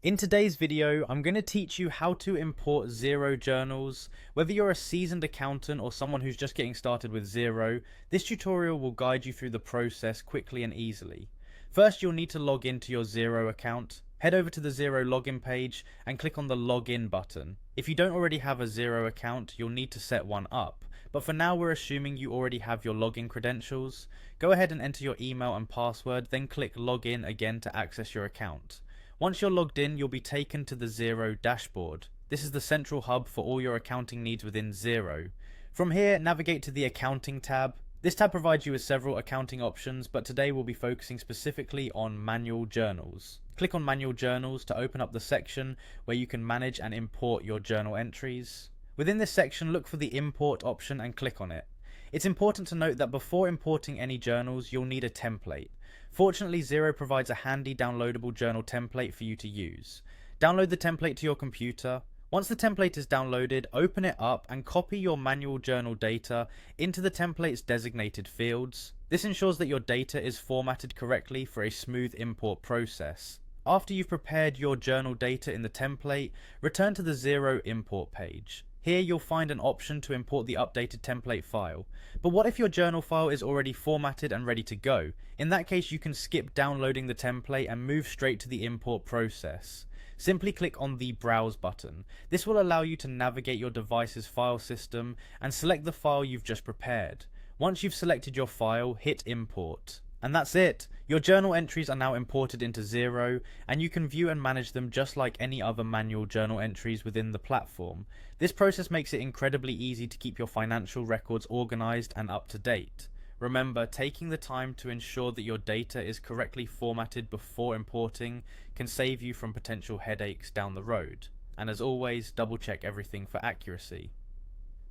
In today's video, I'm going to teach you how to import Xero journals. Whether you're a seasoned accountant or someone who's just getting started with Xero, this tutorial will guide you through the process quickly and easily. First, you'll need to log into your Xero account. Head over to the Xero login page and click on the login button. If you don't already have a Xero account, you'll need to set one up. But for now, we're assuming you already have your login credentials. Go ahead and enter your email and password, then click login again to access your account. Once you're logged in, you'll be taken to the Xero dashboard. This is the central hub for all your accounting needs within Xero. From here, navigate to the Accounting tab. This tab provides you with several accounting options, but today we'll be focusing specifically on manual journals. Click on Manual Journals to open up the section where you can manage and import your journal entries. Within this section, look for the Import option and click on it. It's important to note that before importing any journals, you'll need a template. Fortunately, Xero provides a handy downloadable journal template for you to use. Download the template to your computer. Once the template is downloaded, open it up and copy your manual journal data into the template's designated fields. This ensures that your data is formatted correctly for a smooth import process. After you've prepared your journal data in the template, return to the Xero import page. Here you'll find an option to import the updated template file. But what if your journal file is already formatted and ready to go? In that case, you can skip downloading the template and move straight to the import process. Simply click on the Browse button. This will allow you to navigate your device's file system and select the file you've just prepared. Once you've selected your file, hit Import. And that's it! Your journal entries are now imported into Xero, and you can view and manage them just like any other manual journal entries within the platform. This process makes it incredibly easy to keep your financial records organized and up to date. Remember, taking the time to ensure that your data is correctly formatted before importing can save you from potential headaches down the road. And as always, double check everything for accuracy.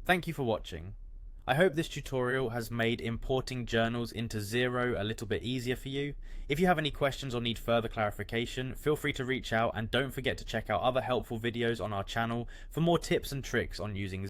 Thank you for watching. I hope this tutorial has made importing journals into Xero a little bit easier for you. If you have any questions or need further clarification, feel free to reach out, and don't forget to check out other helpful videos on our channel for more tips and tricks on using